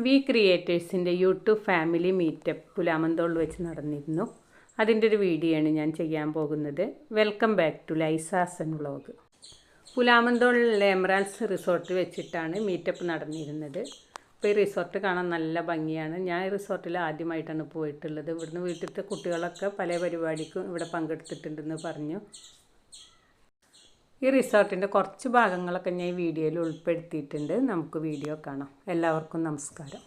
V ക്രിയേറ്റേഴ്സിൻ്റെ YouTube family meetup പുലാമന്തോളിൽ വെച്ച് നടന്നിരുന്നു. അതിൻ്റെ ഒരു വീഡിയോ ആണ് ഞാൻ ചെയ്യാൻ പോകുന്നത്. വെൽക്കം ബാക്ക് ടു ലൈസാസൻ വ്ളോഗ്. പുലാമന്തോളിലെ എമറാൾഡ്സ് റിസോർട്ടിൽ വെച്ചിട്ടാണ് മീറ്റപ്പ് നടന്നിരുന്നത്. അപ്പോൾ ഈ റിസോർട്ട് കാണാൻ നല്ല ഭംഗിയാണ്. ഞാൻ ഈ റിസോർട്ടിൽ ആദ്യമായിട്ടാണ് പോയിട്ടുള്ളത്. ഇവിടുന്ന് വീട്ടിലത്തെ കുട്ടികളൊക്കെ പല പരിപാടിക്കും ഇവിടെ പങ്കെടുത്തിട്ടുണ്ടെന്ന് പറഞ്ഞു. ഈ റിസോർട്ടിൻ്റെ കുറച്ച് ഭാഗങ്ങളൊക്കെ ഞാൻ ഈ വീഡിയോയിൽ ഉൾപ്പെടുത്തിയിട്ടുണ്ട്. നമുക്ക് വീഡിയോ കാണാം. എല്ലാവർക്കും നമസ്കാരം.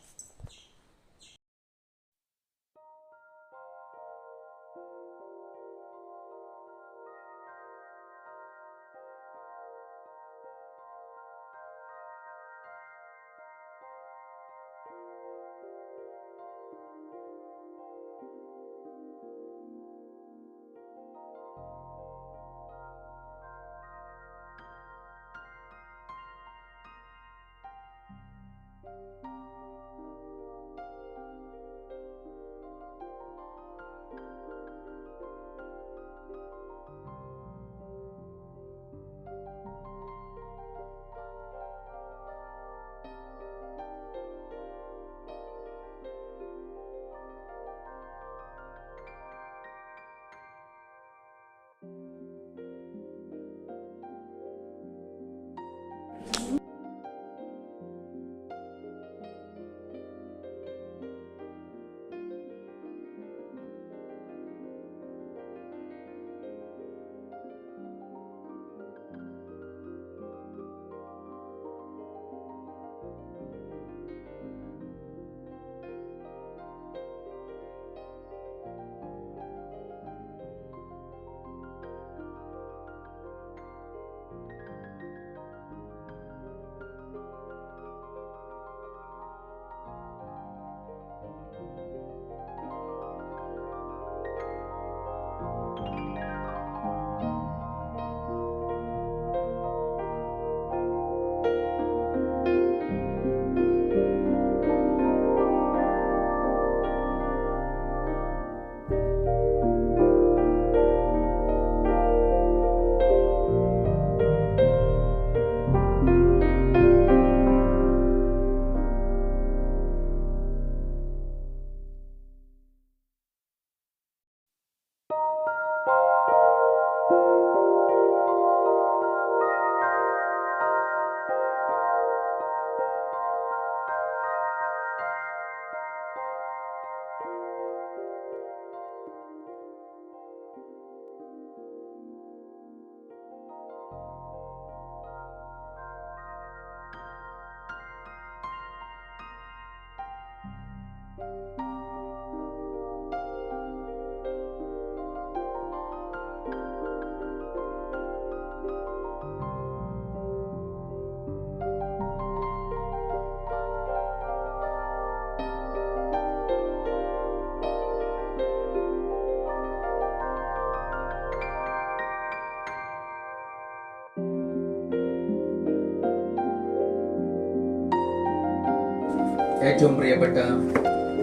ഏറ്റവും പ്രിയപ്പെട്ട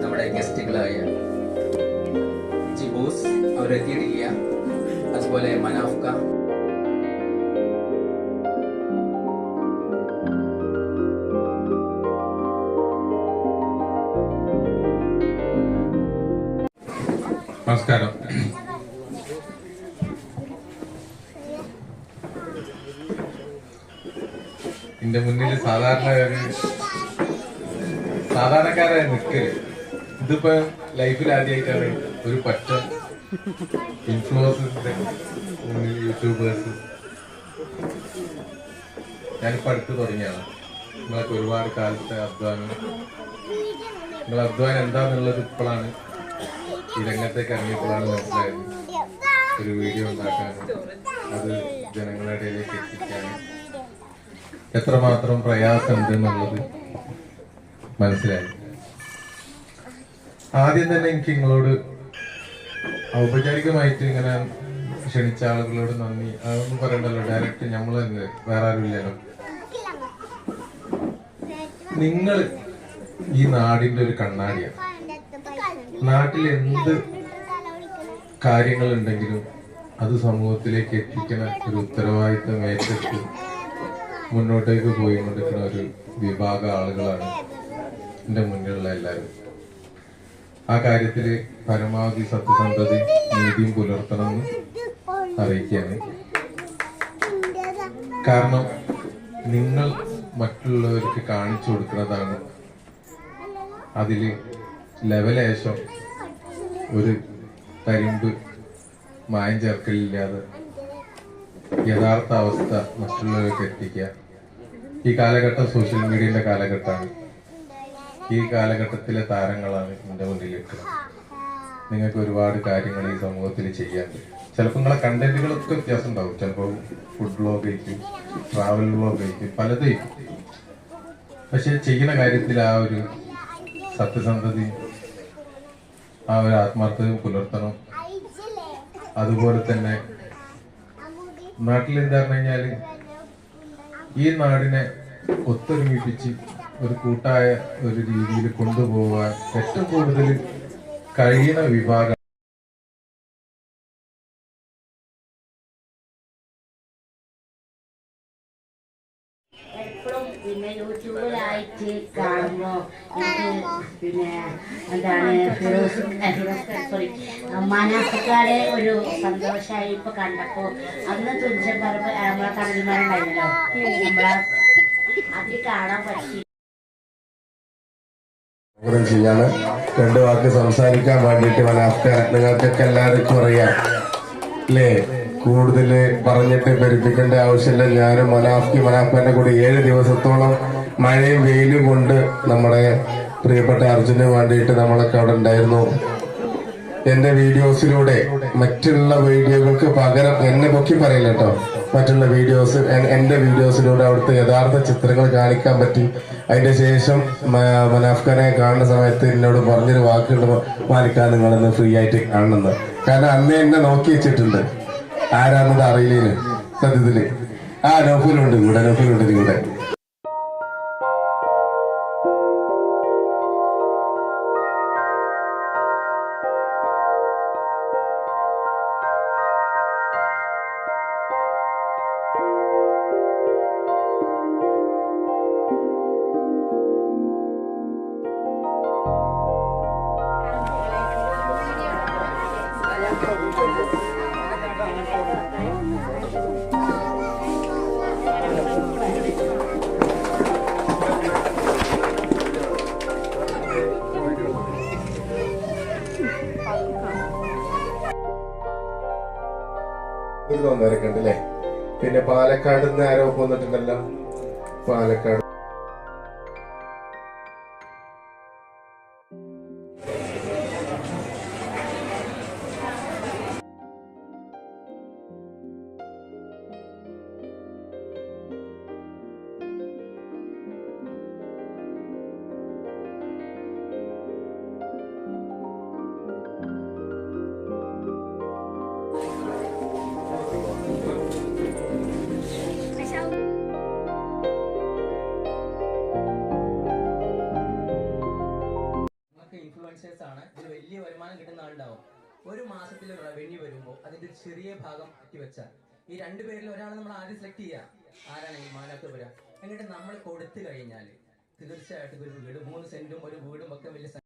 നമ്മുടെ ഗസ്റ്റുകളായ ജിബൂസ് അവരെത്തിയിട്ടില്ല, അതുപോലെ മനാഫ്ക, നമസ്കാരം. എന്റെ മുന്നിൽ സാധാരണക്കാരായ നിൽക്കല്. ഇതിപ്പോ ലൈഫിൽ ആദ്യമായിട്ടാണ് ഒരു പറ്റ ഇൻഫ്ലുവൻസേഴ്സിന്റെ യൂട്യൂബേഴ്സ്. ഞാനിപ്പോ അടുത്ത് തുടങ്ങിയാണ്. നിങ്ങളൊക്കെ ഒരുപാട് കാലത്തെ അധ്വാനം, നിങ്ങളെ അധ്വാനം എന്താന്നുള്ളത് ഇപ്പോഴാണ് ഈ രംഗത്തേക്ക് ഇറങ്ങിയപ്പോഴാണ് മനസ്സിലായത്. ഒരു വീഡിയോ ഉണ്ടാക്കാനും അത് ജനങ്ങളുടെ ഇടയിലേക്ക് എത്തിക്കാനും എത്രമാത്രം പ്രയാസമുണ്ട് എന്നുള്ളത് മനസ്സിലായി. ആദ്യം തന്നെ എനിക്ക് നിങ്ങളോട് ഔപചാരികമായിട്ട് ഇങ്ങനെ ക്ഷണിച്ച ആളുകളോട് നന്ദി അതൊന്നും പറയണ്ടല്ലോ. ഡയറക്റ്റ് നമ്മൾ തന്നെ, വേറെ ആരും ഇല്ലല്ലോ. നിങ്ങൾ ഈ നാടിന്റെ ഒരു കണ്ണാടിയാണ്. നാട്ടിൽ എന്ത് കാര്യങ്ങളുണ്ടെങ്കിലും അത് സമൂഹത്തിലേക്ക് എത്തിക്കുന്ന ഒരു ഉത്തരവാദിത്തം ഏറ്റെടുത്ത് മുന്നോട്ടേക്ക് പോയിക്കൊണ്ടിരിക്കുന്ന ഒരു വിഭാഗം ആളുകളാണ് എൻ്റെ മുന്നിലുള്ള എല്ലാവരും ആ കാര്യത്തിൽ പരമാവധി സത്യസന്ധതയും നീതിയും പുലർത്തണമെന്ന് അറിയിക്കുകയാണ്. കാരണം നിങ്ങൾ മറ്റുള്ളവർക്ക് കാണിച്ചു കൊടുക്കുന്നതാണ് അതിൽ ലെവലേശം ഒരു തരിമ്പ് മായം ചേർക്കലില്ലാതെ യഥാർത്ഥ അവസ്ഥ മറ്റുള്ളവർക്ക് എത്തിക്കുക. ഈ കാലഘട്ടം സോഷ്യൽ മീഡിയയുടെ കാലഘട്ടമാണ്. ഈ കാലഘട്ടത്തിലെ താരങ്ങളാണ് എൻ്റെ മുന്നിലേക്ക്. നിങ്ങൾക്ക് ഒരുപാട് കാര്യങ്ങൾ ഈ സമൂഹത്തിൽ ചെയ്യാറുണ്ട്. ചിലപ്പോൾ നിങ്ങളെ കണ്ടന്റുകളൊക്കെ വ്യത്യാസം ഉണ്ടാവും. ചിലപ്പോൾ ഫുഡ് വ്ലോഗ് ആയിരിക്കും, ട്രാവൽ വ്ലോഗ് ആയിരിക്കും, പലതും. പക്ഷെ ചെയ്യുന്ന കാര്യത്തിൽ ആ ഒരു സത്യസന്ധതയും ആ ഒരു ആത്മാർത്ഥതയും പുലർത്തണം. അതുപോലെ തന്നെ നാട്ടിൽ എന്താ പറഞ്ഞു കഴിഞ്ഞാല് ഈ നാടിനെ ഒത്തൊരുമിപ്പിച്ച് ഒരു കൂട്ടായ ഒരു രീതിയിൽ കൊണ്ടുപോകാൻ ഏറ്റവും കൂടുതൽ കഴിയുന്ന വിഭാഗം എപ്പോഴും പിന്നെ യൂട്യൂബിലായിട്ട് കാണുമ്പോൾ എനിക്ക് പിന്നെ എന്താണ് സോറി മനാഫക്കാരെ ഒരു സന്തോഷമായി ഇപ്പൊ കണ്ടപ്പോ അന്ന് തുഞ്ചൻ പറമ്പ് നമ്മളെ കടൽമാരുണ്ടായിരുന്നല്ലോ നമ്മളെ അത് കാണാൻ പറ്റി. ചെയ്യാണ് 2 വാക്ക് സംസാരിക്കാൻ വേണ്ടിയിട്ട് മനാഫ്ക നിങ്ങൾക്കൊക്കെ എല്ലാവർക്കും അറിയാം അല്ലേ? കൂടുതൽ പറഞ്ഞിട്ട് പെരുപ്പിക്കേണ്ട ആവശ്യമില്ല. ഞാനും മനാഫ്കന്റെ കൂടി 7 ദിവസത്തോളം മഴയും വെയിലും കൊണ്ട് നമ്മുടെ പ്രിയപ്പെട്ട അർജുന് വേണ്ടിയിട്ട് നമ്മളൊക്കെ അവിടെ ഉണ്ടായിരുന്നു. എന്റെ വീഡിയോസിലൂടെ മറ്റുള്ള വീഡിയോകൾക്ക് പകരം എന്നെ പൊക്കി പറയില്ല കേട്ടോ. മറ്റുള്ള വീഡിയോസ് എന്റെ വീഡിയോസിലൂടെ അവിടുത്തെ യഥാർത്ഥ ചിത്രങ്ങൾ കാണിക്കാൻ പറ്റി. അതിന്റെ ശേഷം മനാഫ്ഖാനെ കാണുന്ന സമയത്ത് എന്നോട് പറഞ്ഞൊരു വാക്കുകൾ മാനിക്കാൻ നിങ്ങളൊന്ന് ഫ്രീ ആയിട്ട് കാണുന്നത്. കാരണം അന്ന് എന്നെ നോക്കി വെച്ചിട്ടുണ്ട്. ആരാണെന്നത് അറിയില്ലേന് സത്യത്തില്. നൗഫലുണ്ട് കൂടെ. തോന്നുന്നവരൊക്കെ ഉണ്ടല്ലേ. പിന്നെ പാലക്കാട് നിന്ന് ആരോ പോന്നിട്ടുണ്ടല്ലോ. പാലക്കാട് ആണ്. ഇതിൽ വലിയ വരുമാനം കിട്ടുന്ന ആളുണ്ടാവും. ഒരു മാസത്തിൽ റവന്യൂ വരുമ്പോൾ അതിന്റെ ഒരു ചെറിയ ഭാഗം വെച്ചാൽ ഈ 2 പേരിൽ ഒരാളെ നമ്മൾ ആദ്യം സെലക്ട് ചെയ്യുക. ആരാണ് ഈ മാനത്ത് വരിക. എന്നിട്ട് നമ്മൾ കൊടുത്തു കഴിഞ്ഞാൽ തീർച്ചയായിട്ടും ഒരു വീട് 3 സെന്റും ഒരു വീടും ഒക്കെ വലിയ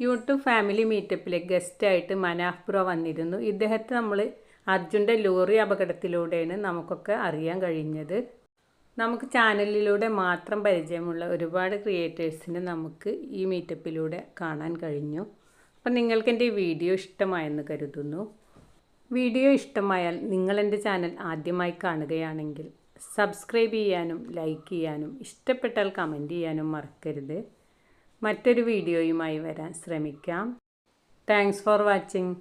യൂട്യൂബ് ഫാമിലി മീറ്റപ്പിലെ ഗസ്റ്റായിട്ട് മനാഫ് ബ്രോ വന്നിരുന്നു. ഇദ്ദേഹത്തെ നമ്മൾ അർജുൻ്റെ ലോറി അപകടത്തിലൂടെയാണ് നമുക്കൊക്കെ അറിയാൻ കഴിഞ്ഞത്. നമുക്ക് ചാനലിലൂടെ മാത്രം പരിചയമുള്ള ഒരുപാട് ക്രിയേറ്റേഴ്സിനെ നമുക്ക് ഈ മീറ്റപ്പിലൂടെ കാണാൻ കഴിഞ്ഞു. അപ്പം നിങ്ങൾക്ക് എൻ്റെ വീഡിയോ ഇഷ്ടമായെന്ന് കരുതുന്നു. വീഡിയോ ഇഷ്ടമായാൽ നിങ്ങളെൻ്റെ ചാനൽ ആദ്യമായി കാണുകയാണെങ്കിൽ സബ്സ്ക്രൈബ് ചെയ്യാനും ലൈക്ക് ചെയ്യാനും ഇഷ്ടപ്പെട്ടാൽ കമൻറ്റ് ചെയ്യാനും മറക്കരുത്. മറ്റൊരു വീഡിയോയുമായി വരാൻ ശ്രമിക്കാം. Thanks for watching.